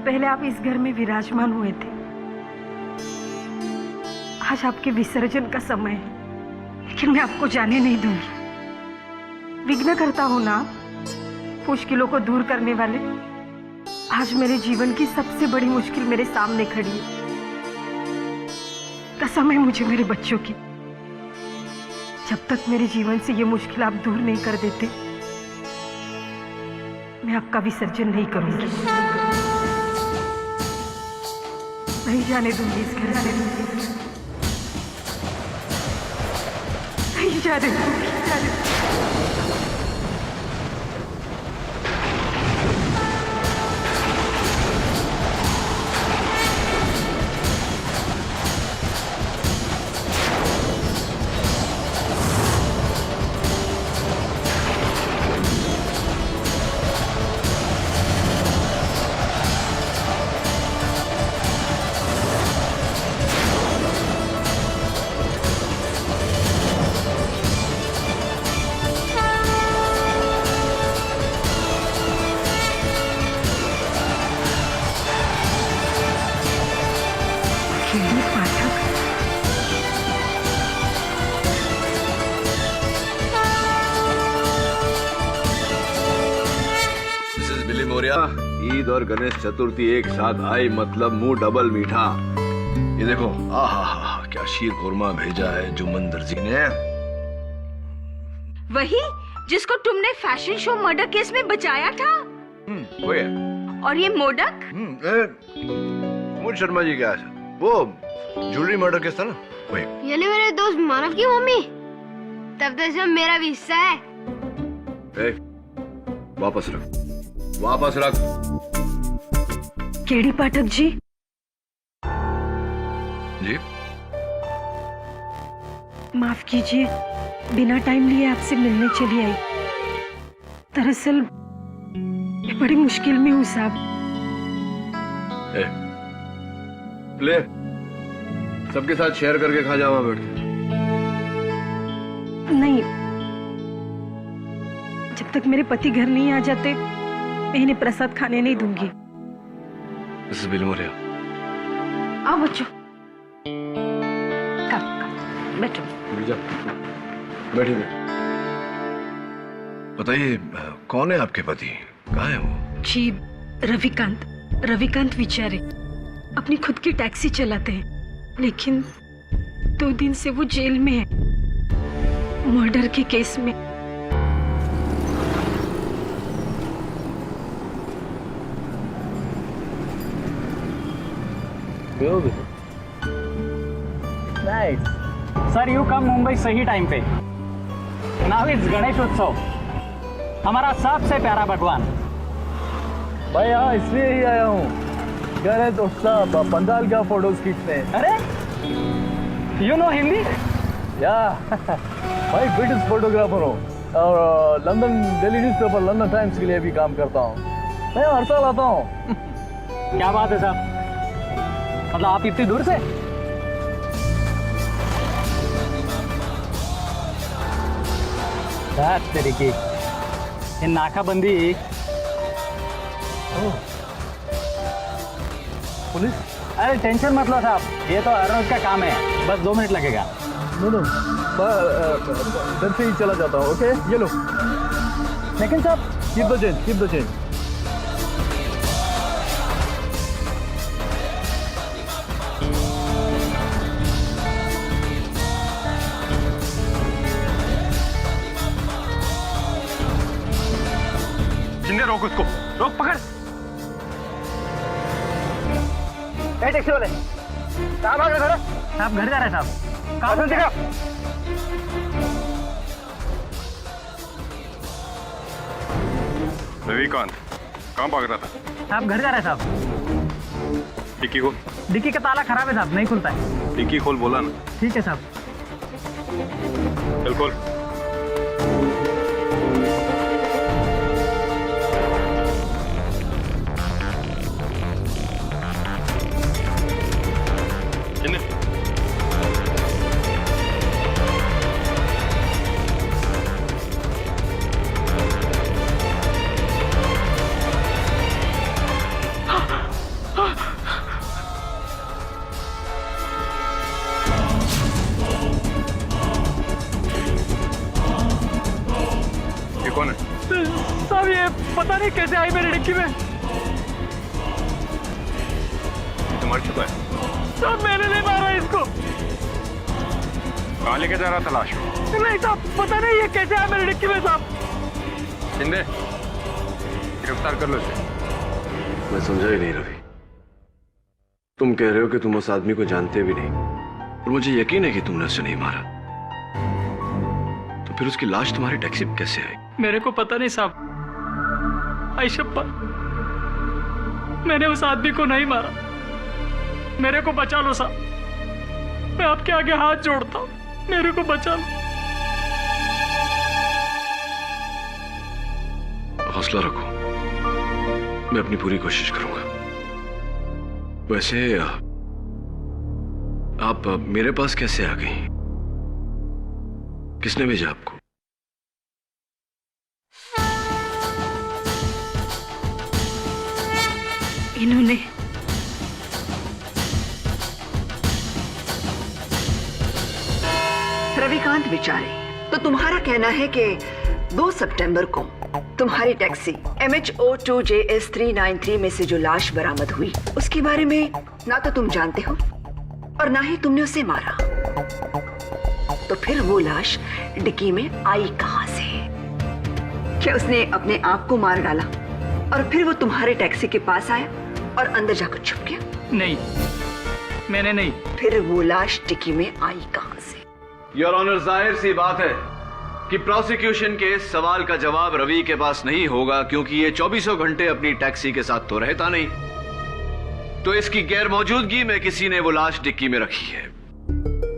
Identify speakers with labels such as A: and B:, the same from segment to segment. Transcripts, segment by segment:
A: पहले आप इस घर में विराजमान हुए थे। आज आपके विसर्जन का समय है, लेकिन मैं आपको जाने नहीं दूंगी। विघ्न करता हूं ना, मुश्किलों को दूर करने वाले। आज मेरे जीवन की सबसे बड़ी मुश्किल मेरे सामने खड़ी है। कसम है मुझे मेरे बच्चों की, जब तक मेरे जीवन से ये मुश्किल आप दूर नहीं कर देते, मैं आपका विसर्जन नहीं करूंगी। नहीं जाने दूंगी इस घर से, नहीं जाने दूंगी।
B: ईद और गणेश चतुर्थी एक साथ आई, मतलब मुंह डबल मीठा। ये देखो, आहा क्या शीर खुरमा भेजा है जुम्मन दर्जी ने।
C: वही जिसको तुमने फैशन शो मर्डर केस में बचाया था।
B: वो है।
C: और ये मोदक?
B: मोहित शर्मा जी क्या है? वो ज्वेलरी मर्डर केस था ना, वही।
D: यानी मेरे दोस्त मानव की मम्मी, तब तो इसमें मेरा भी हिस्सा है।
B: वापस रख, वापस रख।
A: केडी पाठक जी।
B: जी
A: माफ कीजिए, बिना टाइम लिए आपसे मिलने चली आई। दरअसल मैं बड़ी मुश्किल में हूँ साहब।
B: ले, सबके साथ शेयर करके खा जावा बैठ के।
A: नहीं, जब तक मेरे पति घर नहीं आ जाते मैं इन्हें प्रसाद खाने नहीं दूंगी।
C: आओ बच्चों, बैठो।
B: बैठिए। बताइए, कौन है आपके पति? कहाँ है वो?
A: जी, रविकांत विचारे अपनी खुद की टैक्सी चलाते हैं, लेकिन 2 दिन से वो जेल में है, मर्डर के केस में।
E: Nice. Sir, you come Mumbai सही टाइम पे। Now it's गणेश उत्सव, हमारा सबसे प्यारा भगवान।
F: भाई यहाँ इसलिए ही आया हूँ, गणेश उत्सव पंडाल का फोटोज खींचने।
E: अरे, you know हिंदी?
F: या भाई ब्रिटिश फोटोग्राफर हूँ और London daily newspaper London times के लिए भी काम करता हूँ। मैं हर साल आता हूँ।
E: क्या बात है साहब, मतलब आप इतनी दूर से? तरीके ये नाकाबंदी।
F: पुलिस?
E: अरे टेंशन मत लो साहब, ये तो अर्नोज का काम है, बस 2 मिनट लगेगा।
F: नो घर से ही चला जाता हूँ। ओके, ये लो।
E: लेकिन साहब,
F: कीप द चेंज।
B: रोक उसको, रोक, पकड़।
E: टैक्सी वाले कहाँ भाग रहे? साहब घर जा रहे हैं साहब। कहाँ से दिखा?
G: रविकांत कहाँ भाग रहा था?
E: साहब घर जा रहे हैं साहब।
G: डिक्की खोल।
E: डिक्की का ताला खराब है साहब, नहीं खुलता है।
G: डिक्की खोल बोला ना।
E: ठीक है साहब।
G: चल खोल।
E: पता नहीं कैसे आई मेरी डिक्की में।
G: तो मर चुका है।
E: साहब मैंने नहीं मारा इसको।
G: कहाँ लेके जा रहा था लाश?
E: नहीं साहब, पता नहीं ये कैसे आया मेरी डिक्की में साहब।
G: शिंदे, गिरफ्तार कर लो इसे।
B: मैं समझा ही नहीं रवि। तुम कह रहे हो कि तुम उस आदमी को जानते भी नहीं, और मुझे यकीन है कि तुमने उसे नहीं मारा। तो फिर उसकी लाश तुम्हारी टैक्सी में कैसे आई?
E: मेरे को पता नहीं साहब। आई शप्पथ, मैंने उस आदमी को नहीं मारा। मेरे को बचा लो साहब, मैं आपके आगे हाथ जोड़ता हूँ, मेरे को बचा लो।
B: हौसला रखो, मैं अपनी पूरी कोशिश करूंगा। वैसे आप मेरे पास कैसे आ गई? किसने भेजा आपको?
C: इन्होंने।
H: रविकांत बेचारे, तो तुम्हारा कहना है कि 2 सितंबर को तुम्हारी टैक्सी MH02JS393 में से जो लाश बरामद हुई उसके बारे में ना तो तुम जानते हो और ना ही तुमने उसे मारा। तो फिर वो लाश डिक्की में आई कहां से? क्या उसने अपने आप को मार डाला और फिर वो तुम्हारे टैक्सी के पास आया और अंदर जाकर छुप गया?
E: नहीं, मैंने नहीं।
H: फिर वो लाश डिक्की में आई कहां से?
B: योर ऑनर, जाहिर सी बात है कि प्रोसिक्यूशन के इस सवाल का जवाब रवि के पास नहीं होगा, क्योंकि ये 24 घंटे अपनी टैक्सी के साथ तो रहता नहीं। तो इसकी गैर मौजूदगी में किसी ने वो लाश डिक्की में रखी है।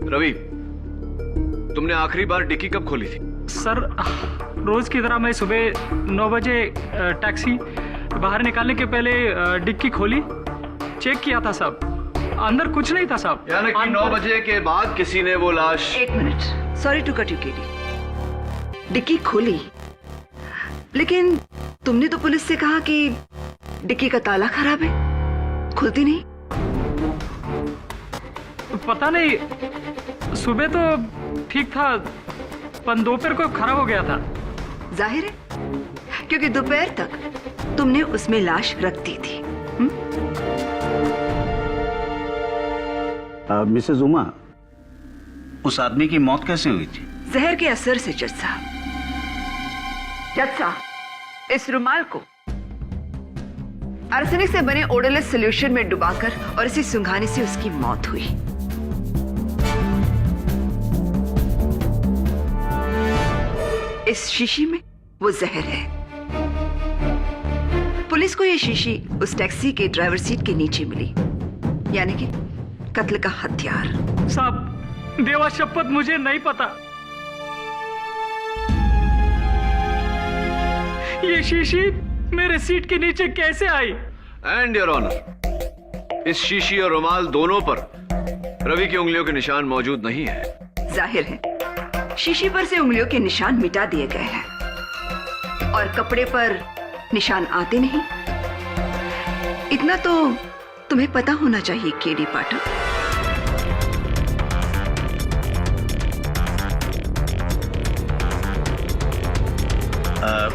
B: रवि, तुमने आखिरी बार डिक्की कब खोली थी?
E: सर, रोज की तरह मैं सुबह 9 बजे टैक्सी बाहर निकालने के पहले डिक्की खोली, चेक किया था साहब, अंदर कुछ नहीं था साहब।
B: यानी कि 9 बजे के बाद किसी ने वो लाश।
H: 1 minute, sorry to cut you KD. Dicky खोली, लेकिन तुमने तो पुलिस से कहा कि डिक्की का ताला खराब है, खुलती नहीं।
E: पता नहीं, सुबह तो ठीक था पर दोपहर को खराब हो गया था।
H: जाहिर है, क्योंकि दोपहर तक तुमने उसमें लाश रख दी थी।
I: मिसेस उमा, उस आदमी की मौत कैसे हुई थी?
H: जहर के असर से जज साहब। जज साहब, इस रुमाल को आर्सेनिक से बने ओडोलेस सॉल्यूशन में डुबाकर और इसे सुंघाने से उसकी मौत हुई। इस शीशी में वो जहर है। पुलिस को ये शीशी उस टैक्सी के ड्राइवर सीट के नीचे मिली, यानी कि कत्ल का हथियार।
E: साहब, देवा शपथ मुझे नहीं पता। ये शीशी मेरे सीट के नीचे कैसे आई?
B: एंड योर ऑनर, इस शीशी और रुमाल दोनों पर रवि की उंगलियों के निशान मौजूद नहीं है।
H: जाहिर है, शीशी पर से उंगलियों के निशान मिटा दिए गए हैं और कपड़े पर निशान आते नहीं। इतना तो तुम्हें पता होना चाहिए केडी पाठक।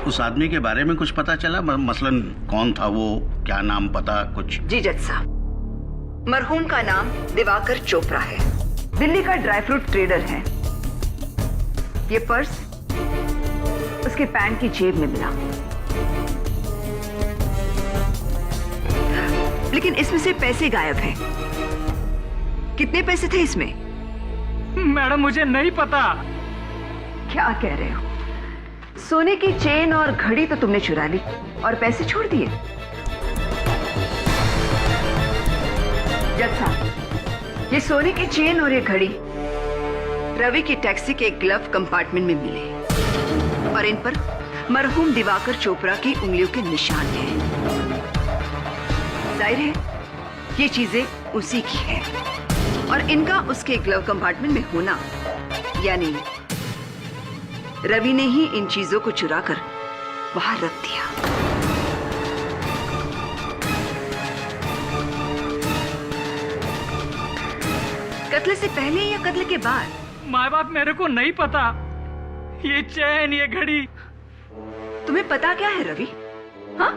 I: उस आदमी के बारे में कुछ पता चला? मसलन कौन था वो, क्या नाम, पता कुछ?
H: जी जज साहब, मरहूम का नाम दिवाकर चोपड़ा है, दिल्ली का ड्राई फ्रूट ट्रेडर है। ये पर्स उसके पैंट की जेब में मिला, लेकिन इसमें से पैसे गायब हैं। कितने पैसे थे इसमें?
E: मैडम, मुझे नहीं पता।
H: क्या कह रहे हो? सोने की चेन और घड़ी तो तुमने चुरा ली और पैसे छोड़ दिए। जज साहब, ये सोने की चेन और ये घड़ी रवि की टैक्सी के ग्लव कंपार्टमेंट में मिले और इन पर मरहूम दिवाकर चोपड़ा की उंगलियों के निशान हैं। जाहिर है, ये चीजें उसी की है और इनका उसके ग्लव कंपार्टमेंट में होना, यानी रवि ने ही इन चीजों को चुराकर वहां रख दिया। कत्ल से पहले या कत्ल के बाद?
E: माँ बाप, मेरे को नहीं पता। ये चैन, ये घड़ी।
H: तुम्हें पता क्या है रवि? हाँ,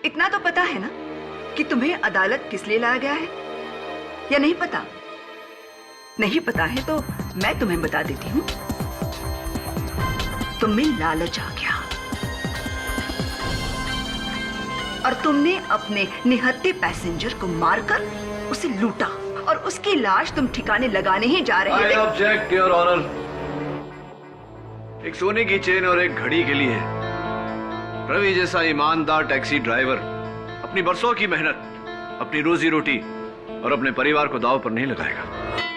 H: इतना तो पता है ना कि तुम्हें अदालत किस लिए लाया गया है, या नहीं पता? नहीं पता है तो मैं तुम्हें बता देती हूँ। तुम्हें लालच आ गया और तुमने अपने निहत्थे पैसेंजर को मारकर उसे लूटा और उसकी लाश तुम ठिकाने लगाने ही जा रहे
B: आई
H: थे।
B: Object your honour. एक सोने की चेन और एक घड़ी के लिए रवि जैसा ईमानदार टैक्सी ड्राइवर अपनी बरसों की मेहनत, अपनी रोजी रोटी और अपने परिवार को दांव पर नहीं लगाएगा।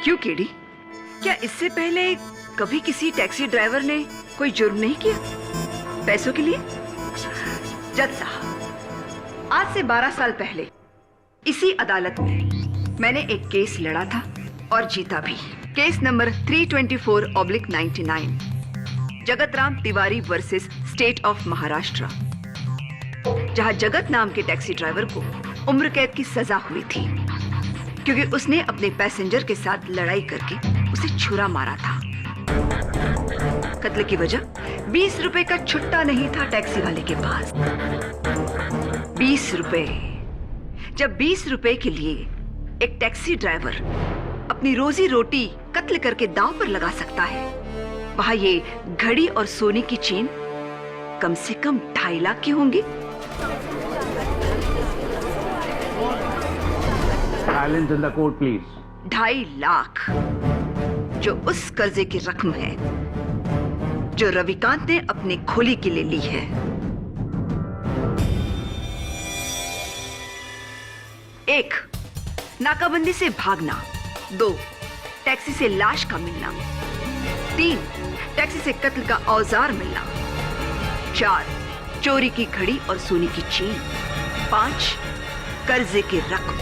H: क्यों केडी, क्या इससे पहले कभी किसी टैक्सी ड्राइवर ने कोई जुर्म नहीं किया पैसों के लिए? जज साहब, आज से 12 साल पहले इसी अदालत में मैंने एक केस लड़ा था और जीता भी। Case number 324/99, Jagat Ram Tiwari versus state of Maharashtra, जहां जगत नाम के टैक्सी ड्राइवर को उम्र कैद की सजा हुई थी क्योंकि उसने अपने पैसेंजर के साथ लड़ाई करके उसे छुरा मारा था। कत्ल की वजह 20 रुपए का छुट्टा नहीं था टैक्सी वाले के पास। 20 रुपए। जब 20 रुपए के लिए एक टैक्सी ड्राइवर अपनी रोजी रोटी कत्ल करके दांव पर लगा सकता है, वहां ये घड़ी और सोने की चेन कम से कम 2.5 लाख की होंगी।
I: Silence in the court, please.
H: 2.5 lakh, जो उस कर्जे की रकम है जो रविकांत ने अपनी खोली के लिए ली है। 1, नाकाबंदी से भागना। 2, टैक्सी से लाश का मिलना। 3, टैक्सी से कत्ल का औजार मिलना। 4, चोरी की घड़ी और सोने की चेन। 5, कर्जे की रकम।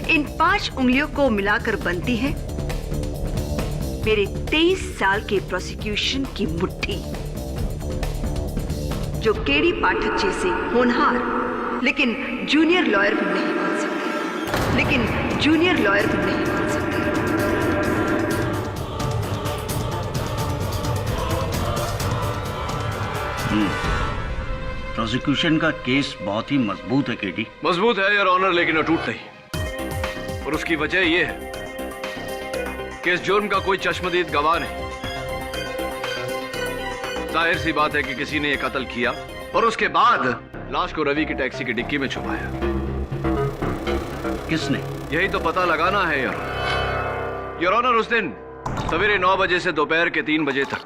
H: इन 5 उंगलियों को मिलाकर बनती है मेरे 23 साल के प्रोसिक्यूशन की मुट्ठी, जो केडी पाठक जैसे होनहार लेकिन जूनियर लॉयर भी नहीं बन सकते।
I: प्रोसिक्यूशन का केस बहुत ही मजबूत है केडी।
B: मजबूत है योर ऑनर, लेकिन अटूट नहीं। और उसकी वजह यह है कि इस जुर्म का कोई चश्मदीद गवाह नहीं। जाहिर सी बात है कि किसी ने यह कत्ल किया और उसके बाद लाश को रवि की टैक्सी की डिक्की में छुपाया।
I: किसने?
B: यही तो पता लगाना है योर ऑनर। उस दिन सवेरे 9 बजे से दोपहर के 3 बजे तक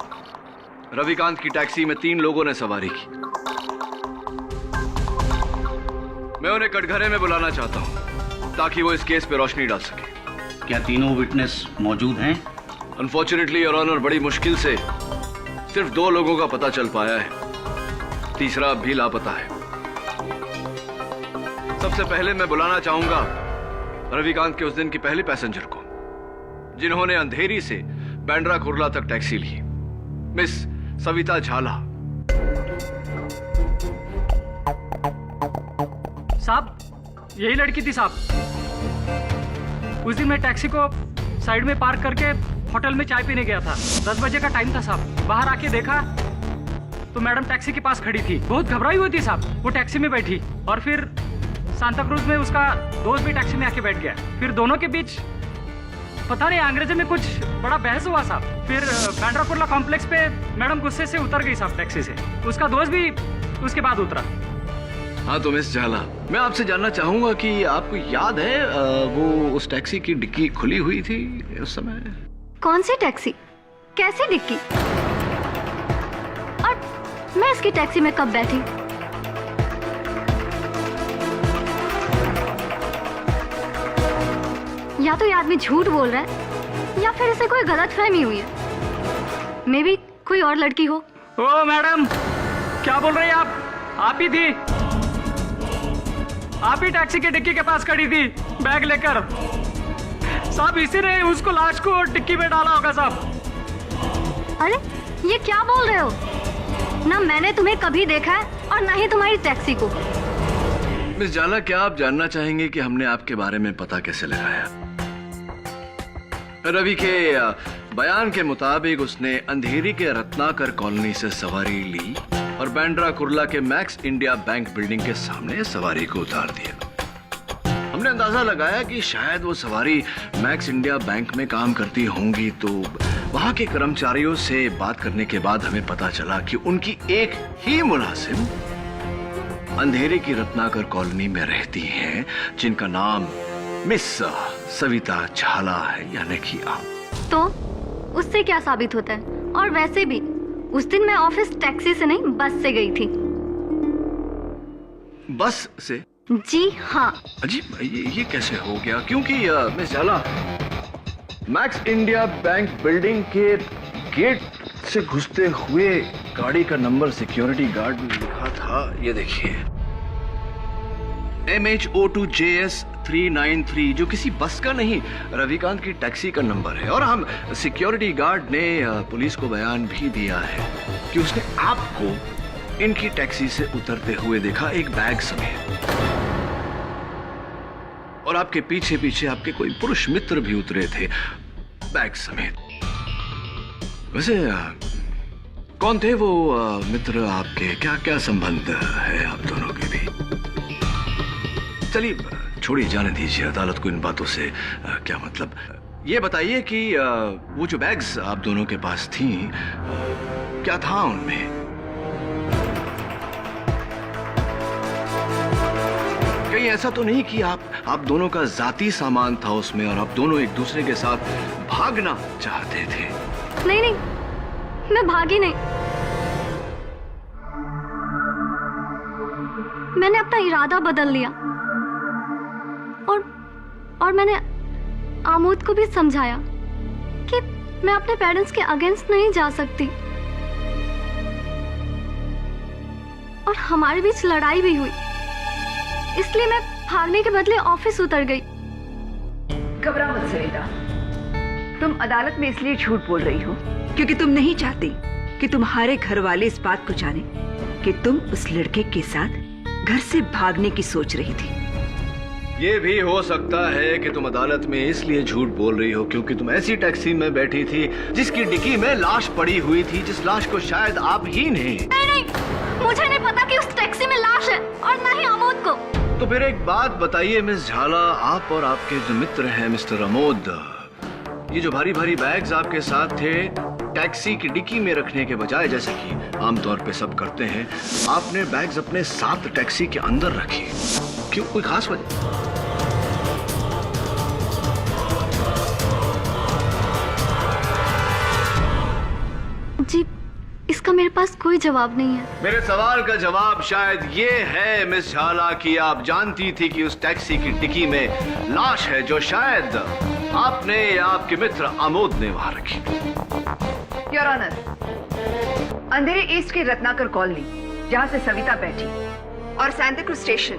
B: रविकांत की टैक्सी में 3 लोगों ने सवारी की। मैं उन्हें कटघरे में बुलाना चाहता हूं ताकि वो इस केस पे रोशनी डाल सके।
I: क्या तीनों विटनेस मौजूद हैं?
B: अनफॉर्चुनेटली योर ऑनर, बड़ी मुश्किल से सिर्फ 2 लोगों का पता चल पाया है, तीसरा अब भी लापता है। सबसे पहले मैं बुलाना चाहूंगा रविकांत के उस दिन की पहली पैसेंजर को, जिन्होंने अंधेरी से बैंड्रा कुर्ला तक टैक्सी ली, मिस सविता झाला।
E: साहब, यही लड़की थी साहब। उस दिन मैं टैक्सी को साइड में पार्क करके होटल में चाय पीने गया था। 10 बजे का टाइम था साहब। बाहर आके देखा तो मैडम टैक्सी के पास खड़ी थी, बहुत घबराई हुई थी साहब। वो टैक्सी में बैठी और फिर सांता क्रूज में उसका दोस्त भी टैक्सी में आके बैठ गया। फिर दोनों के बीच पता नहीं अंग्रेजी में कुछ बड़ा बहस हुआ साहब। फिर बैंड्रा कुर्ला कॉम्प्लेक्स पे मैडम गुस्से से उतर गई साहब टैक्सी से। उसका दोस्त भी उसके बाद उतरा।
B: हाँ तो मिस झाला, मैं आपसे जानना चाहूंगा कि आपको याद है वो उस टैक्सी की डिक्की खुली हुई थी उस समय?
D: कौन सी टैक्सी? कैसी डिक्की? और मैं इसकी टैक्सी में कब बैठी? या तो ये आदमी झूठ बोल रहा है या फिर इसे कोई गलतफहमी हुई है। मे बी कोई और लड़की हो।
E: ओ मैडम, क्या बोल रही हैं आप? आप ही थी, आप ही टैक्सी के डिक्की के पास खड़ी थी बैग लेकर साहब। इसी ने उसको लाश को डिक्की में डाला होगा साहब।
D: अरे ये क्या बोल रहे हो? ना मैंने तुम्हें कभी देखा है और ना ही तुम्हारी टैक्सी को।
B: मिस झाला, क्या आप जानना चाहेंगे कि हमने आपके बारे में पता कैसे लगाया? रवि के बयान के मुताबिक उसने अंधेरी के रत्नाकर कॉलोनी से सवारी ली और बांद्रा कुर्ला के मैक्स इंडिया बैंक बिल्डिंग के सामने सवारी को उतार दिया। हमने अंदाजा लगाया कि शायद वो सवारी मैक्स इंडिया बैंक में काम करती होंगी, तो वहां के कर्मचारियों से बात करने के बाद हमें पता चला कि उनकी एक ही मुलाजिम अंधेरे की रत्नाकर कॉलोनी में रहती हैं, जिनका नाम मिस सविता झाला है, यानी कि आप।
D: तो उससे क्या साबित होता है? और वैसे भी उस दिन मैं ऑफिस टैक्सी से नहीं बस से गई थी।
B: बस से?
D: जी हाँ।
B: अजीब, ये कैसे हो गया? क्योंकि मिस झाला, मैक्स इंडिया बैंक बिल्डिंग के गेट से घुसते हुए गाड़ी का नंबर सिक्योरिटी गार्ड में लिखा था, ये देखिए, MH02JS 393, जो किसी बस का नहीं, रविकांत की टैक्सी का नंबर है। और हम सिक्योरिटी गार्ड ने पुलिस को बयान भी दिया है कि उसने आपको इनकी टैक्सी से उतरते हुए देखा, एक बैग समेत। और आपके पीछे पीछे आपके कोई पुरुष मित्र भी उतरे थे, बैग समेत। वैसे कौन थे वो मित्र आपके? क्या क्या संबंध है आप दोनों के भी? चलिए छोड़िए, जाने दीजिए, अदालत को इन बातों से क्या मतलब। ये बताइए कि वो जो बैग्स आप दोनों के पास थी, क्या था उनमें? कहीं ऐसा तो नहीं कि आप दोनों का जाती सामान था उसमें और आप दोनों एक दूसरे के साथ भागना चाहते थे?
D: नहीं नहीं, मैं भागी नहीं। मैंने अपना इरादा बदल लिया और मैंने आमोद को भी समझाया कि मैं अपने पेरेंट्स के अगेंस्ट नहीं जा सकती। और हमारे बीच लड़ाई भी हुई, इसलिए मैं भागने के बदले ऑफिस उतर गई।
H: घबरा मत सरिता, तुम अदालत में इसलिए झूठ बोल रही हो क्योंकि तुम नहीं चाहती कि तुम्हारे घर वाले इस बात को जाने कि तुम उस लड़के के साथ घर से भागने की सोच रही थी।
B: ये भी हो सकता है कि तुम अदालत में इसलिए झूठ बोल रही हो क्योंकि तुम ऐसी टैक्सी में बैठी थी जिसकी डिक्की में लाश पड़ी हुई थी, जिस लाश को शायद आप ही ने।
D: नहीं, मुझे नहीं पता कि उस टैक्सी में लाश है, और न ही आमोद को।
B: तो फिर एक बात बताइए मिस झाला, आप और आपके जो मित्र हैं मिस्टर अमोद, ये जो भारी भारी बैग्स आपके साथ थे, टैक्सी की डिक्की में रखने के बजाय, जैसे कि आमतौर पे सब करते हैं, आपने बैग्स अपने साथ टैक्सी के अंदर रखे। क्यों, कोई खास वजह?
D: जी, इसका मेरे पास कोई जवाब नहीं है।
B: मेरे सवाल का जवाब शायद ये है मिस झाला कि आप जानती थी कि उस टैक्सी की डिक्की में लाश है जो शायद आपने या आपके मित्र आमोद ने वहां रखी।
H: योर ऑनर, अंधेरे ईस्ट की रत्नाकर कॉलोनी, जहाँ से सविता बैठी, और सैंताक्रूज स्टेशन,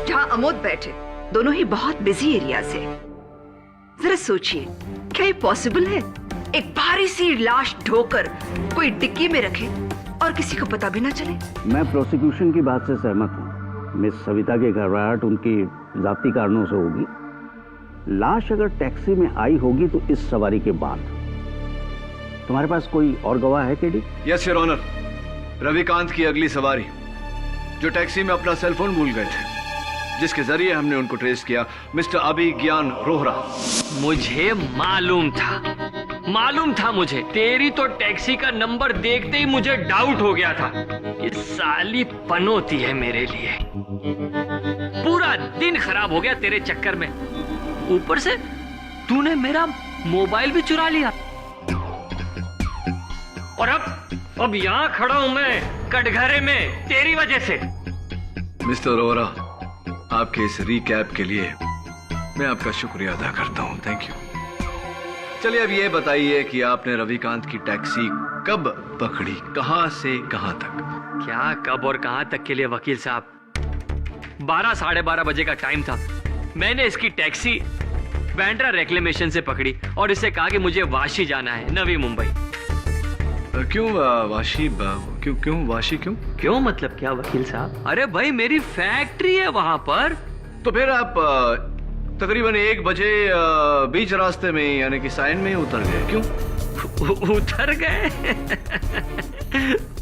H: जहाँ अमोद बैठे, दोनों ही बहुत बिजी एरिया से। जरा सोचिए, क्या ये पॉसिबल है? एक भारी सी लाश ढोकर कोई डिक्की में रखे और किसी को पता भी ना चले?
I: मैं प्रोसिक्यूशन की बात से सहमत हूँ। मिस सविता की घबराहट उनकी जाती कारणों से होगी। लाश अगर टैक्सी में आई होगी तो इस सवारी के बाद। तुम्हारे पास कोई और गवाह है KD?
B: Yes your honour, Ravikant की अगली सवारी जो टैक्सी में अपना सेलफोन भूल गए थे, जिसके जरिए हमने उनको ट्रेस किया, मिस्टर अभिज्ञान रोहरा।
E: मुझे मालूम था मुझे। तेरी तो टैक्सी का नंबर देखते ही मुझे डाउट हो गया था कि साली पनोती है मेरे लिए। पूरा दिन खराब हो गया तेरे चक्कर में, ऊपर से तूने मेरा मोबाइल भी चुरा लिया। और अब यहाँ खड़ा हूं मैं कटघरे में तेरी वजह से।
B: मिस्टर रोहरा, आपके इस रिकैप के लिए मैं आपका शुक्रिया अदा करता हूं। Thank you. चलिए अब ये बताइए कि आपने रविकांत की टैक्सी कब पकड़ी, कहां से कहां तक?
E: क्या कब और कहां तक के लिए वकील साहब? 12 साढ़े 12 बजे का टाइम था। मैंने इसकी टैक्सी बांद्रा रेक्लेमेशन से पकड़ी और इससे कहा कि मुझे वाशी जाना है, नवी मुंबई।
B: क्यों वाशी? क्यों वाशी?
E: क्यों मतलब क्या वकील साहब? अरे भाई, मेरी फैक्ट्री है वहां पर।
B: तो फिर आप तकरीबन 1 बजे बीच रास्ते में, यानी कि साइन में ही उतर गए। क्यों
E: उतर गए?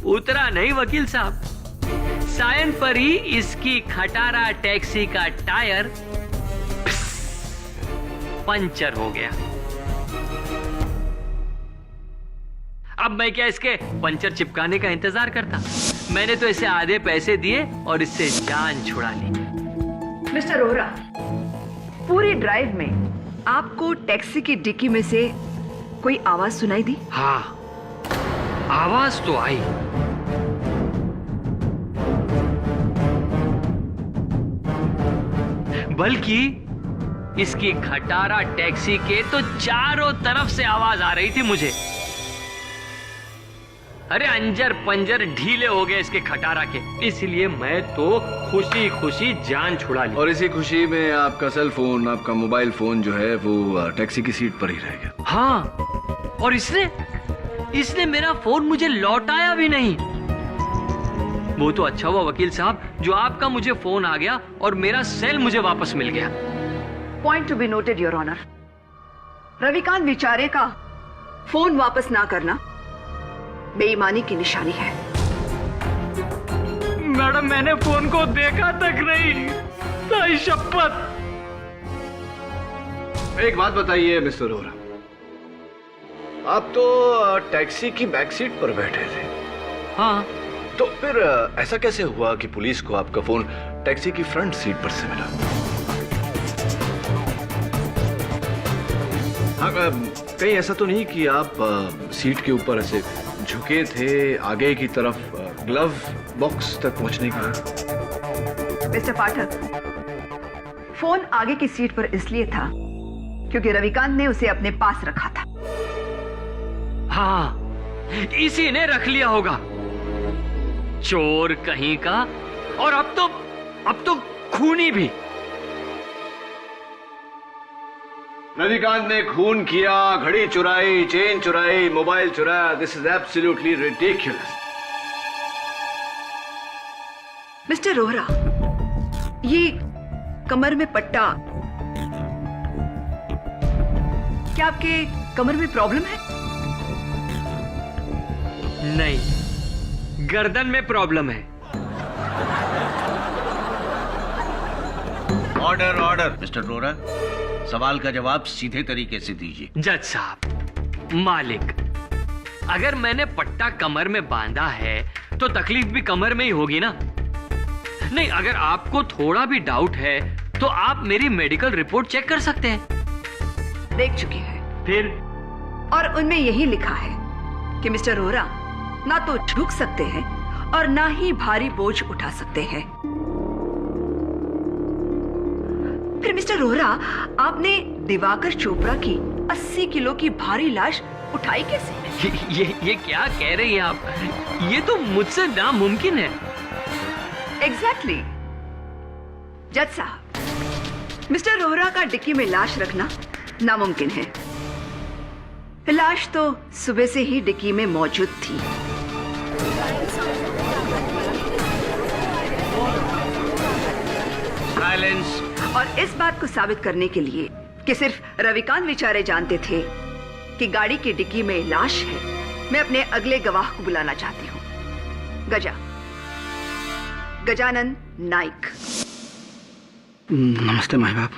J: उतरा नहीं वकील साहब, सायन पर ही इसकी खटारा टैक्सी का टायर पंचर हो गया। अब मैं क्या इसके पंचर चिपकाने का इंतजार करता? मैंने तो इसे आधे पैसे दिए और इससे जान छुड़ा ली।
H: मिस्टर रोहरा, पूरी ड्राइव में आपको टैक्सी की डिक्की में से कोई आवाज सुनाई दी?
J: हाँ, आवाज तो आई। बल्कि इसकी खटारा टैक्सी के तो चारों तरफ से आवाज आ रही थी मुझे। अरे अंजर पंजर ढीले हो गए इसके खटारा के, इसलिए मैं तो खुशी खुशी जान छुड़ा ली।
B: और इसी खुशी में आपका सेल फोन, आपका मोबाइल फोन जो है वो टैक्सी की सीट पर ही रह गया।
J: हाँ, और इसने मेरा फोन मुझे लौटाया भी नहीं। वो तो अच्छा हुआ वकील साहब जो आपका मुझे फोन आ गया और मेरा सेल मुझे वापस मिल गया।
H: Point to be noted your honour, Ravikant बेचारे का फोन वापस ना करना बेईमानी की निशानी है।
E: मैडम मैंने फोन को देखा तक नहीं, ताई शपथ।
B: एक बात बताइए मिस्टर रोहरा, आप तो टैक्सी की बैक सीट पर बैठे थे।
J: हाँ,
B: तो फिर ऐसा कैसे हुआ कि पुलिस को आपका फोन टैक्सी की फ्रंट सीट पर से मिला? हाँ, कहीं ऐसा तो नहीं कि आप सीट के ऊपर ऐसे झुके थे आगे की तरफ ग्लव बॉक्स तक पहुंचने के लिए?
H: मिस्टर पाठक, फोन आगे की सीट पर इसलिए था क्योंकि रविकांत ने उसे अपने पास रखा था।
J: हाँ, इसी ने रख लिया होगा, चोर कहीं का। और अब तो खूनी भी।
B: रविकांत ने खून किया, घड़ी चुराई, चेन चुराई, मोबाइल चुराया। This is absolutely ridiculous.
H: Mister Rohra, ये कमर में पट्टा, क्या आपके कमर में प्रॉब्लम है?
J: नहीं, गर्दन में प्रॉब्लम है।
I: Order order. मिस्टर रोहरा, सवाल का जवाब सीधे तरीके से दीजिए।
J: जज साहब, मालिक, अगर मैंने पट्टा कमर में बांधा है तो तकलीफ भी कमर में ही होगी ना? नहीं, अगर आपको थोड़ा भी डाउट है तो आप मेरी मेडिकल रिपोर्ट चेक कर सकते हैं।
H: देख चुके हैं।
J: फिर?
H: और उनमें यही लिखा है कि मिस्टर रोहरा ना तो झुक सकते हैं और ना ही भारी बोझ उठा सकते हैं। फिर मिस्टर रोहरा, आपने दिवाकर चोपड़ा की 80 किलो की भारी लाश उठाई कैसे?
J: ये क्या कह रही हैं आप? ये तो मुझसे नामुमकिन है।
H: एग्जैक्टली। जज साहब, मिस्टर रोहरा का डिक्की में लाश रखना नामुमकिन है। लाश तो सुबह से ही डिक्की में मौजूद थी।
I: साइलेंस।
H: और इस बात को साबित करने के लिए कि सिर्फ रविकांत बेचारे जानते थे कि गाड़ी की डिक्की में लाश है, मैं अपने अगले गवाह को बुलाना चाहती हूँ। गजानन नाइक।
K: नमस्ते माई बाप।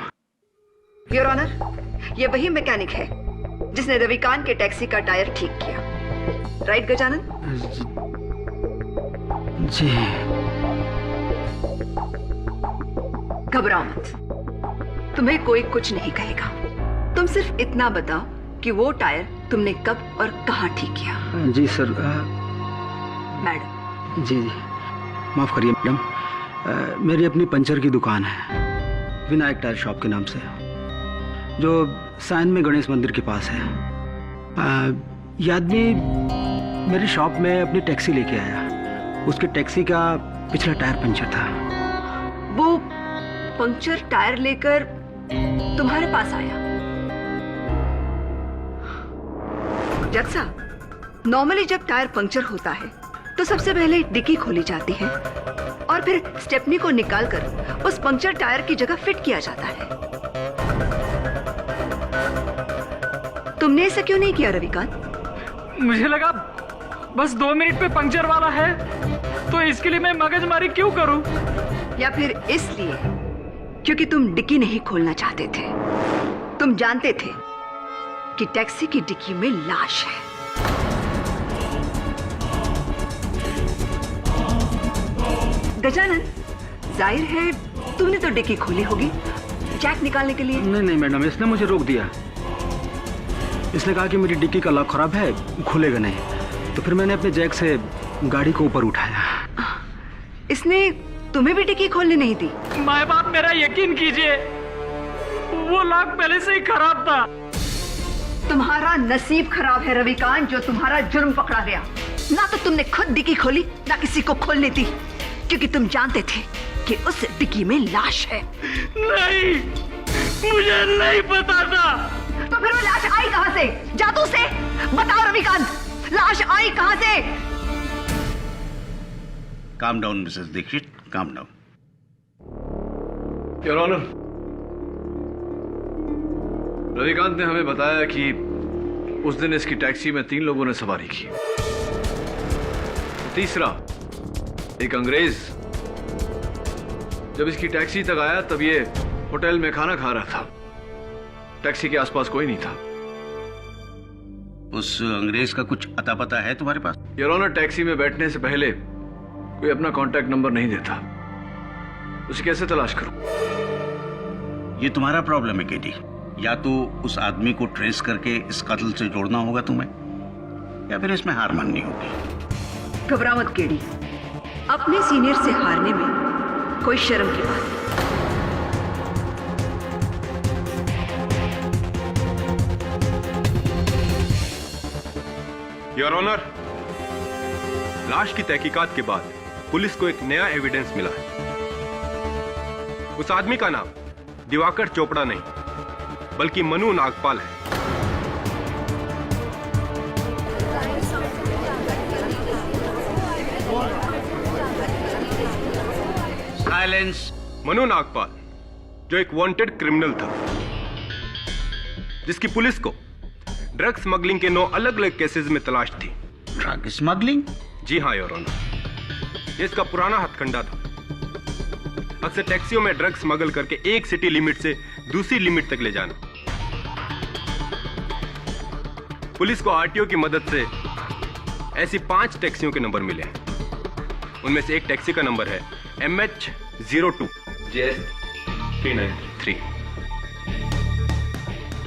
H: योर ऑनर, ये वही मैकेनिक है जिसने रविकांत के टैक्सी का टायर ठीक किया। राइट गजानन?
K: जी।
H: घबराओ मत, तुम्हें कोई कुछ नहीं कहेगा। तुम सिर्फ इतना बताओ कि वो टायर तुमने कब और कहां ठीक किया।
K: जी सर।
H: मैडम।
K: जी जी, माफ करिए मैडम, मेरी अपनी पंचर की दुकान है विनायक टायर शॉप के नाम से, जो सायन में गणेश मंदिर के पास है। ये आदमी मेरी शॉप में अपनी टैक्सी लेके आया। उसके टैक्सी का पिछला टायर पंचर था।
H: वो पंक्चर टायर लेकर तुम्हारे पास आया? जज साहब, नॉर्मली जब टायर पंक्चर होता है तो सबसे पहले डिक्की खोली जाती है और फिर स्टेपनी को निकालकर उस पंक्चर टायर की जगह फिट किया जाता है। तुमने ऐसा क्यों नहीं किया रविकांत?
E: मुझे लगा बस 2 मिनट पे पंक्चर वाला है, तो इसके लिए मैं मगजमारी क्यों करूं?
H: या फिर इसलिए क्योंकि तुम डिक्की नहीं खोलना चाहते थे? तुम जानते थे कि टैक्सी की डिक्की में लाश है। गजानन, जाहिर है तुमने तो डिक्की खोली होगी जैक निकालने के लिए।
K: नहीं नहीं मैडम, इसने मुझे रोक दिया। इसने कहा कि मेरी डिक्की का लॉक खराब है, खुलेगा नहीं। तो फिर मैंने अपने जैक से गाड़ी को ऊपर उठाया।
H: इसने तुम्हें भी डिक्की खोलने नहीं दी?
E: माँ बाप, मेरा यकीन कीजिए, वो लॉक पहले से ही खराब था।
H: तुम्हारा नसीब खराब है रविकांत, जो तुम्हारा जुर्म पकड़ा गया। ना तो तुमने खुद डिक्की खोली, ना किसी को खोलने दी, क्योंकि तुम जानते थे कि उस डिक्की में लाश है।
E: नहीं, मुझे नहीं पता था।
H: तो फिर वो लाश आई कहां से? जादू से? बताओ रविकांत, लाश आई कहां से?
I: Calm down Mrs Dixit, calm down.
B: Your honour, Ravikant ने हमें बताया कि उस दिन इसकी टैक्सी में 3 लोगों ने सवारी की। तीसरा एक अंग्रेज जब इसकी टैक्सी तक आया तब ये होटल में खाना खा रहा था। टैक्सी के आसपास कोई नहीं था।
I: उस अंग्रेज का कुछ अता पता है तुम्हारे पास?
B: योर ऑनर, टैक्सी में बैठने से पहले कोई अपना कांटेक्ट नंबर नहीं देता। उसे कैसे तलाश करूं?
I: ये तुम्हारा प्रॉब्लम है केडी। या तो उस आदमी को ट्रेस करके इस कत्ल से जोड़ना होगा तुम्हें, या फिर इसमें हार माननी होगी।
H: घबरा मत केडी, अपने सीनियर से हारने में कोई शर्म की बात नहीं।
G: योर ऑनर, लाश की तहकीकात के बाद पुलिस को एक नया एविडेंस मिला है। उस आदमी का नाम दिवाकर चोपड़ा नहीं, बल्कि मनु नागपाल है।
I: साइलेंस।
G: मनु नागपाल, जो एक वांटेड क्रिमिनल था, जिसकी पुलिस को ड्रग स्मगलिंग के 9 अलग अलग केसेस में तलाश थी।
I: Drug smuggling?
G: जी हाँ योर ऑनर, ये इसका पुराना हथकंडा था। अक्सर टैक्सियों में ड्रग स्मगल करके एक सिटी लिमिट से दूसरी लिमिट तक ले जाना। पुलिस को आरटीओ की मदद से ऐसी 5 टैक्सियों के नंबर मिले हैं। उनमें से एक टैक्सी का नंबर है MH02 JS393,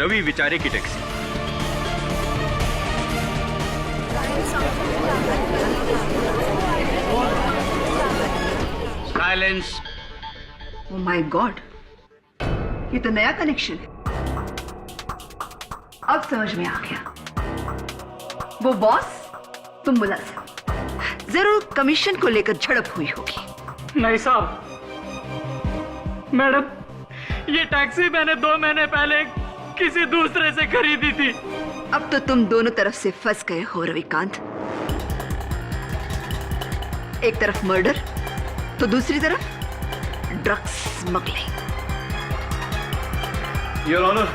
G: रवि विचारे की taxi.
I: Silence.
H: Oh my God, ये तो नया कनेक्शन है। अब समझ में आ गया। वो बॉस, तुम मुलाजिम। जरूर कमीशन को लेकर झड़प हुई होगी।
E: नहीं साहब, मैडम, ये टैक्सी मैंने 2 महीने पहले किसी दूसरे से खरीदी थी।
H: अब तो तुम दोनों तरफ से फंस गए हो रविकांत। एक तरफ मर्डर तो दूसरी तरफ ड्रग्स स्मगलिंग।
B: योर ऑनर,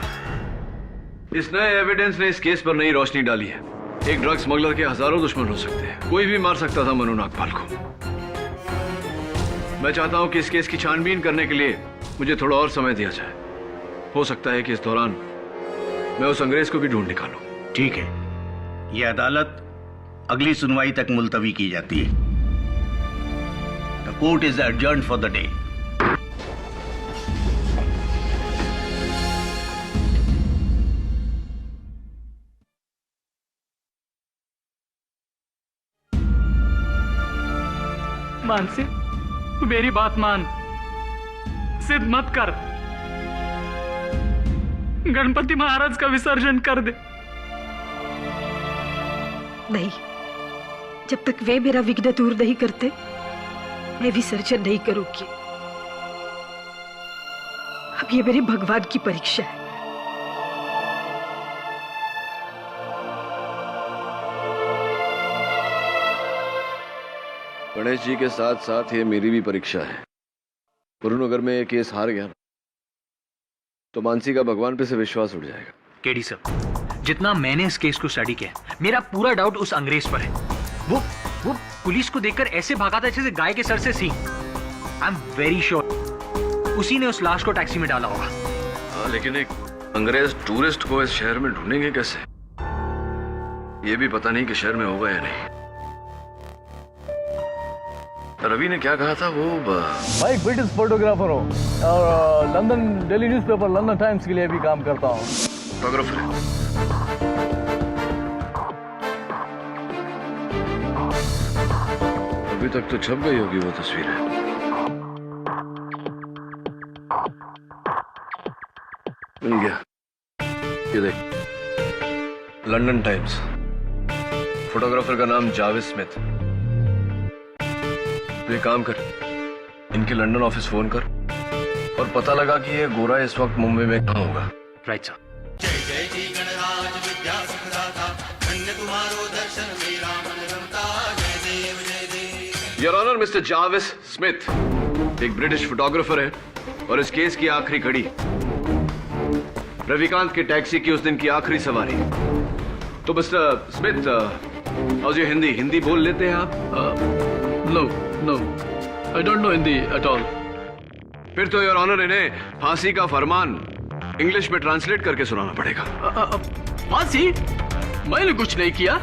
B: इस नए एविडेंस ने इस केस पर नई रोशनी डाली है। एक ड्रग स्मगलर के हजारों दुश्मन हो सकते हैं, कोई भी मार सकता था मनु नागपाल को। मैं चाहता हूं कि इस केस की छानबीन करने के लिए मुझे थोड़ा और समय दिया जाए। हो सकता है कि इस दौरान मैं उस अंग्रेज को भी ढूंढ निकालूं।
I: ठीक है, यह अदालत अगली सुनवाई तक मुलतवी की जाती है। The court is adjourned for the day.
E: Mansi, मेरी बात मान, जिद मत कर। गणपति महाराज का विसर्जन कर दे।
A: नहीं, जब तक वे मेरा विघ्न दूर नहीं करते मैं विसर्जन नहीं करूंगी। अब ये मेरे भगवान की परीक्षा है।
B: गणेश जी के साथ साथ ये मेरी भी परीक्षा है। वरुण, अगर मैं ये केस हार गया तो मानसी का भगवान पे से विश्वास उठ जाएगा।
L: केडी सर, जितना मैंने इस केस को स्टडी किया, मेरा पूरा डाउट उस अंग्रेज पर है।
E: वो पुलिस को देखकर ऐसे भागा था जैसे गाय के सर से सींग। आई एम वेरी श्योर उसी ने उस लाश को टैक्सी में डाला होगा।
B: हाँ, लेकिन एक अंग्रेज टूरिस्ट को इस शहर में ढूंढेंगे कैसे? ये भी पता नहीं कि शहर में होगा या नहीं। रवि ने क्या कहा था वो?
F: मैं एक ब्रिटिश फोटोग्राफर हूँ और London daily newspaper London times के लिए भी काम करता हूँ।
B: फोटोग्राफर अभी तक तो छप गई होगी वो तस्वीरें। मिल गया, ये देख, लंदन टाइम्स। फोटोग्राफर का नाम जावेद स्मिथ। तो ये काम कर, इनके लंदन ऑफिस फोन कर और पता लगा कि ये गोरा इस वक्त मुंबई में कहाँ होगा।
E: Right sir.
B: Your honour, mister Javed Smith एक ब्रिटिश फोटोग्राफर है और इस केस की आखिरी कड़ी रविकांत के टैक्सी की उस दिन की आखिरी सवारी। तो मिस्टर स्मिथ, और ये हिंदी बोल लेते हैं आप?
F: No, I don't know Hindi at all.
B: फिर तो योर ऑनर इन्हें फांसी का फरमान इंग्लिश में ट्रांसलेट करके सुनाना पड़ेगा।
F: फांसी? मैंने कुछ नहीं किया।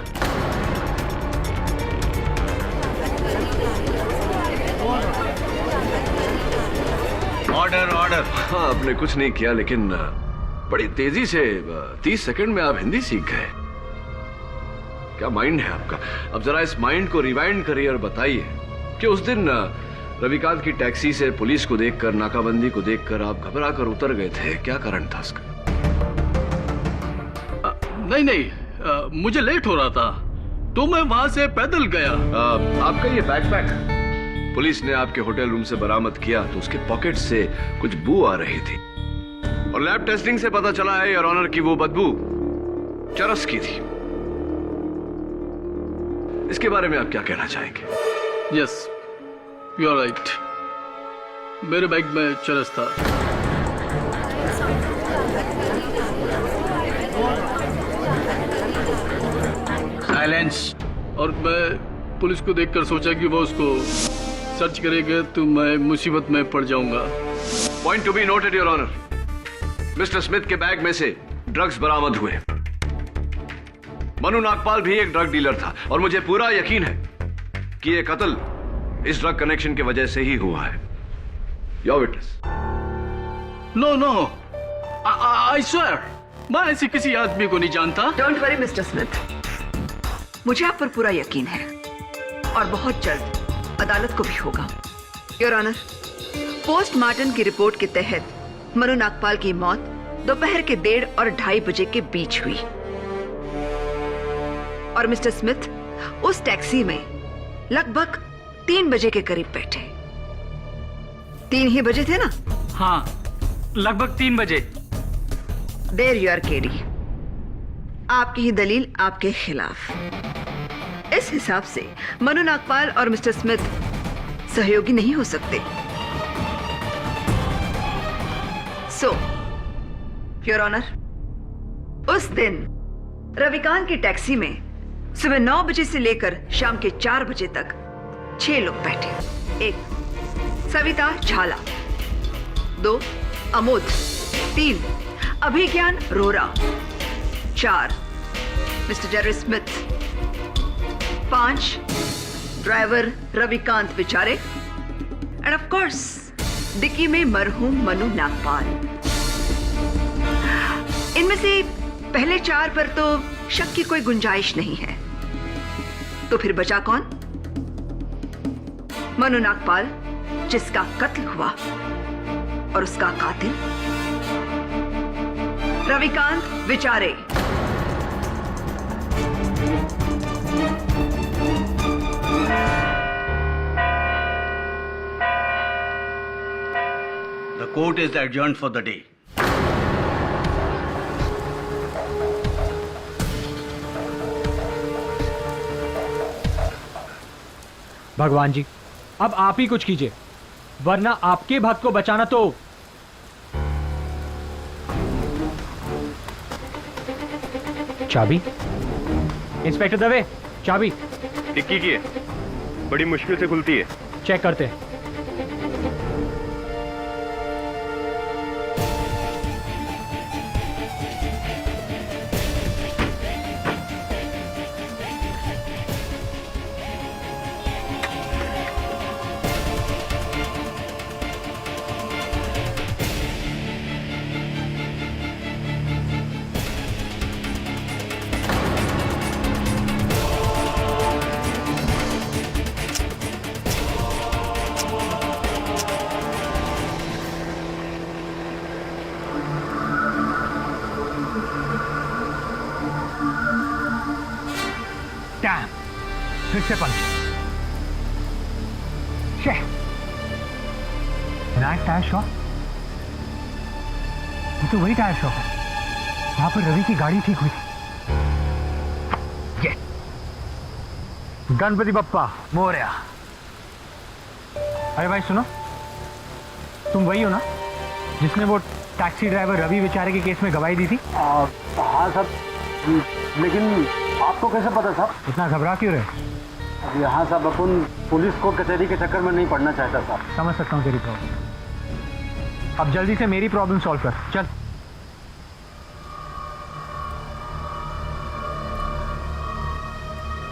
B: ऑर्डर। हाँ, आपने कुछ नहीं किया, लेकिन बड़ी तेजी से 30 सेकंड में आप हिंदी सीख गए। क्या माइंड है आपका? अब जरा इस माइंड को रिवाइंड करिए और बताइए कि उस दिन रविकांत की टैक्सी से पुलिस को देखकर, नाकाबंदी को देखकर आप घबरा कर उतर गए थे। क्या कारण था उसका?
F: नहीं, मुझे लेट हो रहा था तो मैं वहां से पैदल गया।
B: आपका ये बैकपैक पुलिस ने आपके होटल रूम से बरामद किया तो उसके पॉकेट से कुछ बू आ रही थी और लैब टेस्टिंग से पता चला है योर ऑनर की वो बदबू चरस की थी। इसके बारे में आप क्या कहना चाहेंगे?
F: Yes, you are right. मेरे बैग में चरस था। साइलेंस। और मैं पुलिस को देखकर सोचा कि वो उसको सर्च करेगा तो मैं मुसीबत में पड़ जाऊंगा।
B: Point to be noted your honour, mister Smith के बैग में से ड्रग्स बरामद हुए। मनु नागपाल भी एक ड्रग डीलर था और मुझे पूरा यकीन है कि यह कत्ल इस ड्रग कनेक्शन की वजह से ही हुआ है। Your witness.
F: No, I swear, मैं ऐसे किसी आदमी को नहीं जानता।
H: डोंट वरी मिस्टर स्मिथ, मुझे आप पर पूरा यकीन है और बहुत जल्द अदालत को भी होगा। योर ऑनर, पोस्टमार्टम की रिपोर्ट के तहत मनु नागपाल की मौत दोपहर के 1:30 और 2:30 बजे के बीच हुई और मिस्टर स्मिथ उस टैक्सी में लगभग 3 बजे के करीब बैठे। 3 ही बजे थे ना?
E: हाँ, लगभग 3 बजे।
H: There you are KD. आपकी ही दलील आपके खिलाफ। इस हिसाब से मनु नागपाल और मिस्टर स्मिथ सहयोगी नहीं हो सकते। सो योर ऑनर, उस दिन रविकांत की टैक्सी में सुबह 9 बजे से लेकर शाम के 4 बजे तक 6 लोग बैठे। 1 सविता झाला, 2 अमोद, 3 अभिज्ञान रोरा, 4 mister Jerry Smith, 5 driver Ravikant बिचारे एंड ऑफ कोर्स डिक्की में मरहूम मनु नागपाल। इनमें से पहले 4 पर तो शक की कोई गुंजाइश नहीं है। तो फिर बचा कौन? मनु नागपाल, जिसका कत्ल हुआ, और उसका कातिल रविकांत बिचारे।
I: The court is adjourned for the day.
E: भगवान जी, अब आप ही कुछ कीजिए, वरना आपके भक्त को बचाना तो। चाबी? इंस्पेक्टर दवे, चाबी।
G: डिक्की की है, बड़ी मुश्किल से खुलती है।
E: चेक करते हैं।
L: फिर से पंच। विनायक टायर शॉप, ये तो वही टायर शॉप है जहां पर रवि की गाड़ी ठीक हुई थी। ये गणपति बप्पा मोरया। अरे भाई सुनो, तुम वही हो ना जिसने वो टैक्सी ड्राइवर रवि बेचारे के केस में गवाही दी थी?
K: हाँ साहब, लेकिन आपको कैसे पता साहब?
L: इतना घबरा क्यों रहे?
K: यहाँ साहब अपन पुलिस को कचहरी के चक्कर में नहीं पड़ना चाहता साहब।
L: समझ सकता हूँ तेरी प्रॉब्लम। अब जल्दी से मेरी प्रॉब्लम सॉल्व कर, चल।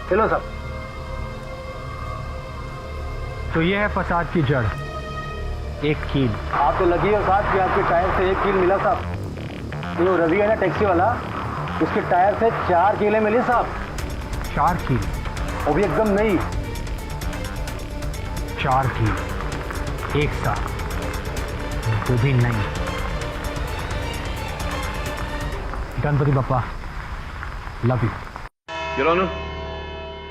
K: चलो साहब।
L: तो ये है फसाद की जड़, एक कील।
K: आप तो लगी हो साहब कि आपके टायर से एक कील मिला साहब। जो रवि है ना टैक्सी वाला, उसके टायर से 4 कीलें मिली साहब।
L: 4 कील?
K: वो भी एकदम नई।
L: 4 कील एक साथ, वो भी नहीं। Ganpati Bappa love you.
B: Your honour,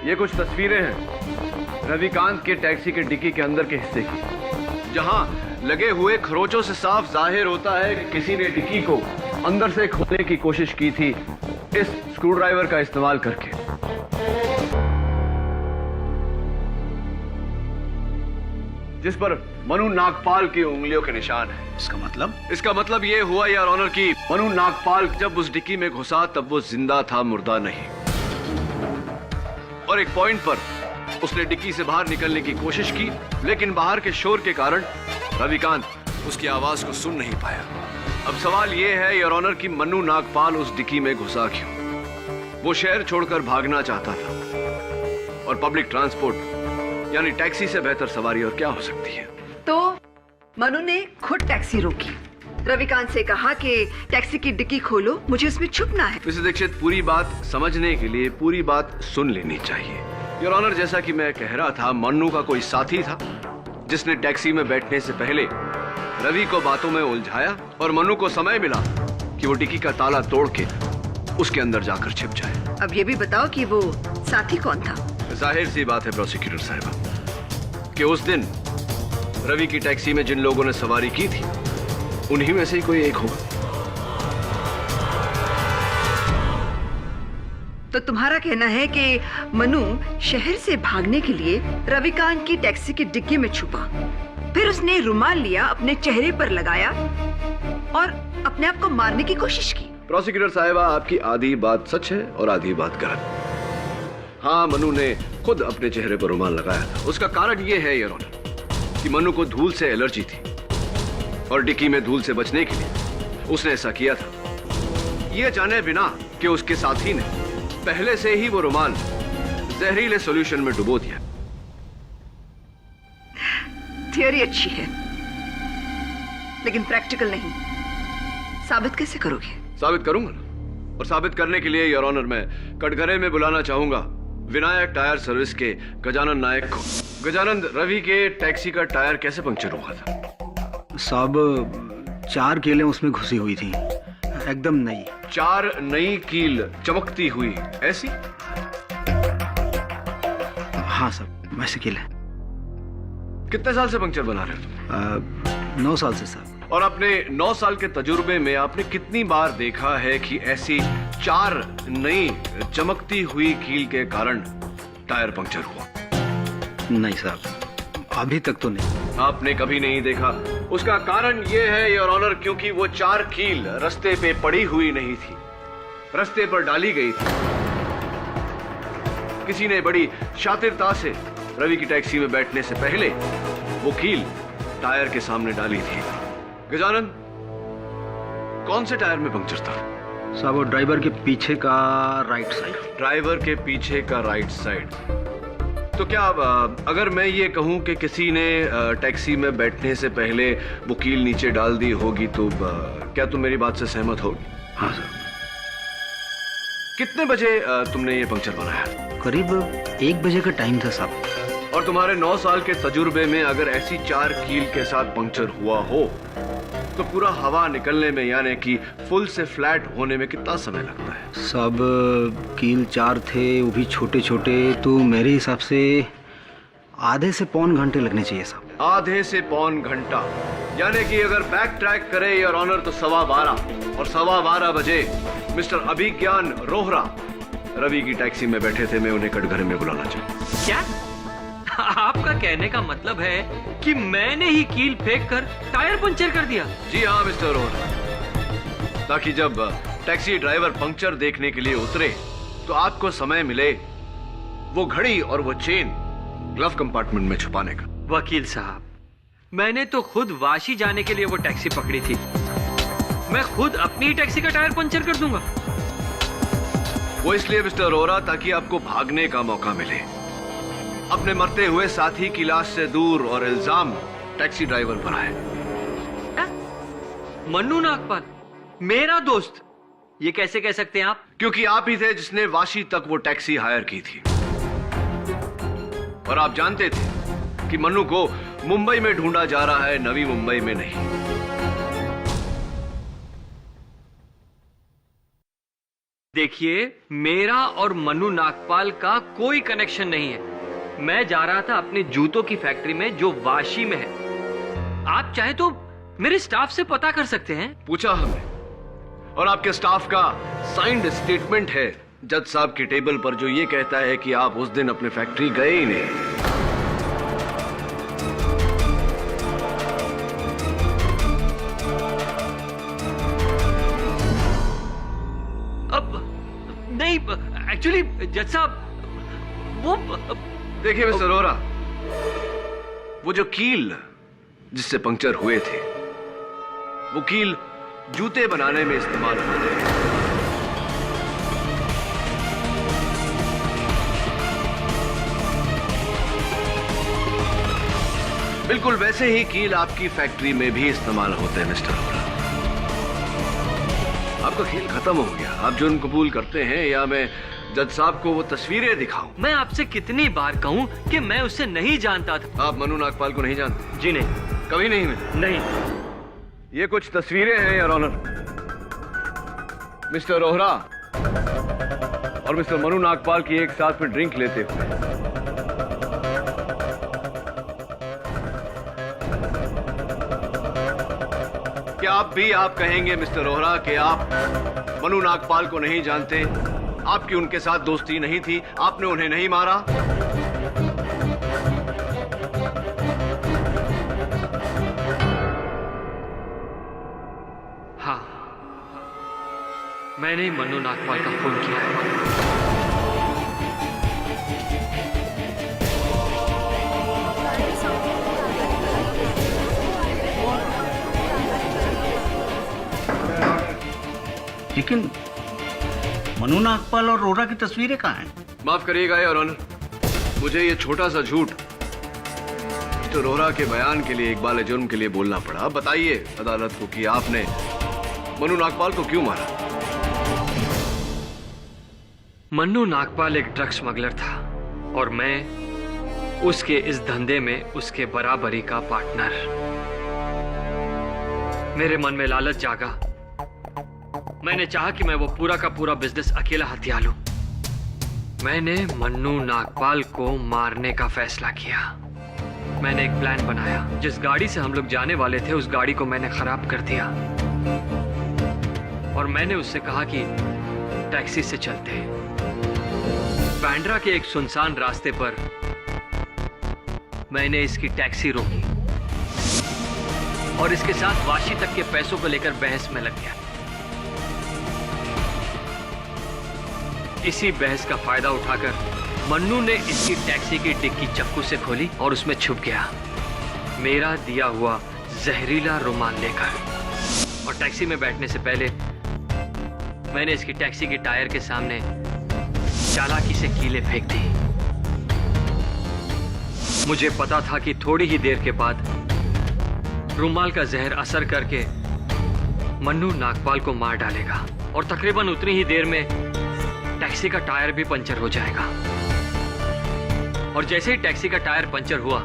B: ये कुछ तस्वीरें हैं रविकांत के टैक्सी के डिक्की के अंदर के हिस्से की, जहां लगे हुए खरोचों से साफ जाहिर होता है कि किसी ने डिक्की को अंदर से खोलने की कोशिश की थी इस स्क्रू ड्राइवर का इस्तेमाल करके। जिस पर मनु नागपाल की उंगलियों के निशान है। इसका मतलब ये हुआ यार ऑनर कि मनु नागपाल जब उस डिक्की में घुसा तब वो जिंदा था, मुर्दा नहीं। और एक पॉइंट पर उसने डिक्की से बाहर निकलने की कोशिश की, लेकिन बाहर के शोर के कारण रविकांत उसकी आवाज को सुन नहीं पाया। अब सवाल ये है योर ऑनर कि मनु नागपाल उस डिक्की में घुसा क्यों? वो शहर छोड़कर भागना चाहता था, और पब्लिक ट्रांसपोर्ट यानी टैक्सी से बेहतर सवारी और क्या हो सकती है?
H: तो मनु ने खुद टैक्सी रोकी, रविकांत से कहा कि टैक्सी की डिक्की खोलो, मुझे उसमें छुपना है।
B: मिसेस दीक्षित, पूरी बात समझने के लिए पूरी बात सुन लेनी चाहिए। योर ऑनर, जैसा कि मैं कह रहा था, मन्नू का कोई साथी था जिसने टैक्सी में बैठने से पहले रवि को बातों में उलझाया और मन्नू को समय मिला कि वो डिक्की का ताला तोड़ के उसके अंदर जाकर छिप जाए।
H: अब ये भी बताओ कि वो साथी कौन था?
B: जाहिर सी बात है प्रोसिक्यूटर साहिबा कि उस दिन रवि की टैक्सी में जिन लोगों ने सवारी की थी उन्हीं में से ही कोई एक होगा।
H: तो तुम्हारा कहना है कि मनु शहर से भागने के लिए रविकांत की टैक्सी की डिक्की में छुपा, फिर उसने रुमाल लिया, अपने चेहरे पर लगाया और अपने आप को मारने की कोशिश की।
B: प्रोसिक्यूटर साहिबा, आपकी आधी बात सच है और आधी बात गलत। हाँ, मनु ने खुद अपने चेहरे पर रुमाल लगाया था। उसका कारण यह है योर ऑनर कि मनु को धूल से एलर्जी थी और डिक्की में धूल से बचने के लिए उसने ऐसा किया था, यह जाने बिना कि उसके साथी ने पहले से ही वो रुमाल जहरीले सॉल्यूशन में डुबो दिया।
H: थियोरी अच्छी है, लेकिन प्रैक्टिकल नहीं। साबित कैसे करोगे?
B: साबित करूंगा ना, और साबित करने के लिए योर ऑनर मैं कटघरे में बुलाना चाहूंगा विनायक टायर सर्विस के गजानन नायक को। गजानन, रवि के टैक्सी का टायर कैसे पंक्चर हुआ था?
K: साहब 4 कीलें उसमें घुसी हुई थी, एकदम नई।
B: 4 नई कील चमकती हुई ऐसी?
K: हाँ साहब, वैसे कीलें।
B: कितने साल से पंक्चर बना रहे हो तुम?
K: 9 साल से साहब।
B: और अपने 9 साल के तजुर्बे में आपने कितनी बार देखा है कि ऐसी 4 नई चमकती हुई कील के कारण टायर पंक्चर हुआ?
K: नहीं साहब, अभी तक तो नहीं।
B: आपने कभी नहीं देखा? उसका कारण यह है योर ऑनर क्योंकि वो 4 कील रास्ते पे पड़ी हुई नहीं थी, रास्ते पर डाली गई थी। किसी ने बड़ी शातिरता से रवि की टैक्सी में बैठने से पहले वो कील टायर के सामने डाली थी। गजानन, कौन से टायर में पंक्चर था?
K: साहब वो ड्राइवर के पीछे का राइट साइड।
B: ड्राइवर के पीछे का राइट साइड। तो क्या अगर मैं ये कहूं कि किसी ने टैक्सी में बैठने से पहले वो कील नीचे डाल दी होगी तो क्या तुम मेरी बात से सहमत होगी?
K: हाँ सर।
B: कितने बजे तुमने ये पंक्चर बनाया?
K: करीब 1 बजे का टाइम था साहब।
B: और तुम्हारे 9 साल के तजुर्बे में अगर ऐसी 4 कील के साथ पंक्चर हुआ हो तो पूरा हवा निकलने में यानी कि फुल से फ्लैट होने में कितना समय लगता है?
K: सब कील 4 थे, वो भी छोटे छोटे, तो मेरे हिसाब से आधे से पौन घंटे लगने चाहिए साहब।
B: आधे से पौन घंटा, यानी कि अगर बैक ट्रैक करे योर ऑनर तो 12:15 और 12:15 बजे मिस्टर अभिज्ञान रोहरा रवि की टैक्सी में बैठे थे। मैं उन्हें कटघरे में बुलाना चाहूँ।
J: क्या आपका कहने का मतलब है कि मैंने ही कील फेंक कर टायर पंचर कर दिया?
B: जी हाँ मिस्टर रोहरा, ताकि जब टैक्सी ड्राइवर पंक्चर देखने के लिए उतरे तो आपको समय मिले वो घड़ी और वो चेन ग्लव कंपार्टमेंट में छुपाने का।
J: वकील साहब, मैंने तो खुद वाशी जाने के लिए वो टैक्सी पकड़ी थी। मैं खुद अपनी ही टैक्सी का टायर पंचर कर दूंगा।
B: वो इसलिए मिस्टर रोहरा ताकि आपको भागने का मौका मिले, अपने मरते हुए साथी की लाश से दूर, और इल्जाम टैक्सी ड्राइवर पर आए।
J: मन्नू नागपाल मेरा दोस्त, ये कैसे कह सकते हैं आप?
B: क्योंकि आप ही थे जिसने वाशी तक वो टैक्सी हायर की थी और आप जानते थे कि मन्नू को मुंबई में ढूंढा जा रहा है, नवी मुंबई में नहीं।
J: देखिए, मेरा और मन्नू नागपाल का कोई कनेक्शन नहीं है। मैं जा रहा था अपने जूतों की फैक्ट्री में जो वाशी में है। आप चाहे तो मेरे स्टाफ से पता कर सकते हैं।
B: पूछा हमने, और आपके स्टाफ का साइंड स्टेटमेंट है जज साहब की टेबल पर जो ये कहता है कि आप उस दिन अपने फैक्ट्री गए ही नहीं।
J: अब नहीं, एक्चुअली जज साहब वो
B: देखिए मिस्टर रोहरा, वो जो कील जिससे पंक्चर हुए थे वो कील जूते बनाने में इस्तेमाल होते हैं। बिल्कुल वैसे ही कील आपकी फैक्ट्री में भी इस्तेमाल होते हैं मिस्टर रोहरा। आपका खेल खत्म हो गया। आप जुर्म कबूल करते हैं या मैं जज साहब को वो तस्वीरें दिखाऊं?
J: मैं आपसे कितनी बार कहूं कि मैं उससे नहीं जानता था।
B: आप मन्नू नागपाल को नहीं जानते?
J: जी नहीं।
B: कभी नहीं मिले?
J: नहीं।
B: ये कुछ तस्वीरें हैं योर ऑनर। मिस्टर रोहरा और मिस्टर मन्नू नागपाल की एक साथ में ड्रिंक लेते हुए। क्या आप कहेंगे मिस्टर रोहरा कि आप मन्नू नागपाल को नहीं जानते? आपकी उनके साथ दोस्ती नहीं थी, आपने उन्हें नहीं मारा?
J: हाँ, मैंने ही मन्नू नागपाल का खून किया है।
I: लेकिन मन्नू नागपाल और रोहरा की तस्वीरें कहाँ हैं?
B: माफ करिएगा योर ऑनर, मुझे ये छोटा सा झूठ मिस्टर रोहरा के बयान के लिए इकबाल जुर्म के लिए बोलना पड़ा। बताइए अदालत को कि आपने मन्नू नागपाल को क्यों मारा?
J: मन्नू नागपाल एक ड्रग स्मगलर था और मैं उसके इस धंधे में उसके बराबरी का पार्टनर। मेरे मन में लालच जागा। मैंने चाहा कि मैं वो पूरा का पूरा बिजनेस अकेला हथिया लूं। मैंने मन्नू नागपाल को मारने का फैसला किया। मैंने एक प्लान बनाया। जिस गाड़ी से हम लोग जाने वाले थे उस गाड़ी को मैंने खराब कर दिया और मैंने उससे कहा कि टैक्सी से चलते हैं। बांद्रा के एक सुनसान रास्ते पर मैंने इसकी टैक्सी रोकी और इसके साथ वाशी तक के पैसों को लेकर बहस में लग गया। इसी बहस का फायदा उठाकर मन्नू ने इसकी टैक्सी की डिक्की चक्कू से खोली और उसमें छुप गया, मेरा दिया हुआ जहरीला रुमाल लेकर। और टैक्सी में बैठने से पहले मैंने इसकी टैक्सी के टायर के सामने चालाकी से कीलें फेंक दी। मुझे पता था कि थोड़ी ही देर के बाद रुमाल का जहर असर करके मन्नू नागपाल को मार डालेगा और तकरीबन उतनी ही देर में टैक्सी का टायर भी पंचर हो जाएगा। और जैसे ही टैक्सी का टायर पंचर हुआ,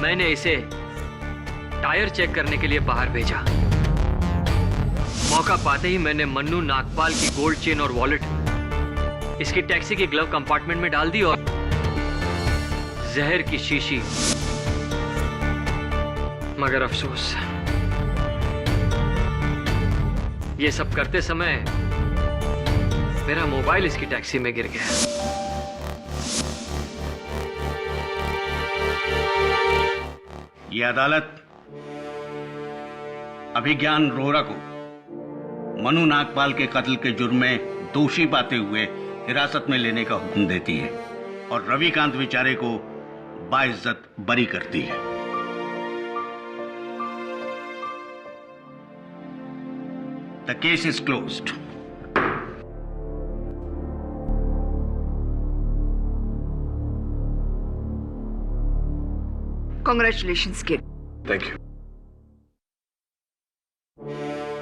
J: मैंने इसे टायर चेक करने के लिए बाहर भेजा। मौका पाते ही मैंने मन्नू नागपाल की गोल्ड चेन और वॉलेट इसकी टैक्सी के ग्लव कंपार्टमेंट में डाल दी और जहर की शीशी। मगर अफसोस, ये सब करते समय मेरा मोबाइल इसकी टैक्सी में गिर गया।
I: ये अदालत अभिज्ञान रोहरा को मनु नागपाल के कत्ल के जुर्म में दोषी पाते हुए हिरासत में लेने का हुक्म देती है और रविकांत बेचारे को बाइज्जत बरी करती है। The case is closed.
H: Congratulations kid.
B: Thank you,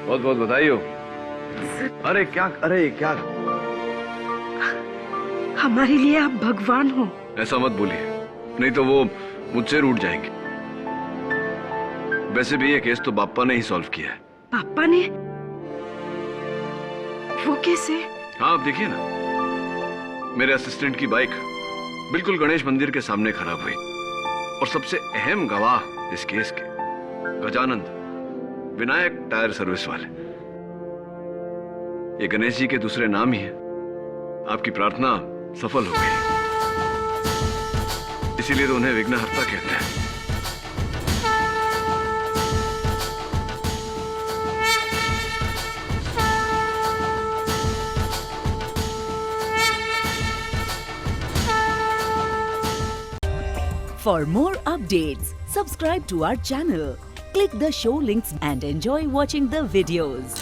B: बहुत बहुत बधाई हो। अरे क्या
A: हमारे लिए आप भगवान हो।
B: ऐसा मत बोलिए, नहीं तो वो मुझसे रूठ जाएंगे। वैसे भी ये केस तो बाप्पा ने ही सॉल्व किया है।
A: पापा ने? वो कैसे?
B: हाँ, आप देखिए ना, मेरे असिस्टेंट की बाइक बिल्कुल गणेश मंदिर के सामने खराब हुई और सबसे अहम गवाह इस केस के गजानंद विनायक टायर सर्विस वाले, ये गणेश जी के दूसरे नाम ही है। आपकी प्रार्थना सफल हो गई, इसीलिए तो उन्हें विघ्नहर्ता कहते हैं।
M: For more updates, subscribe to our channel, click the show links and enjoy watching the videos.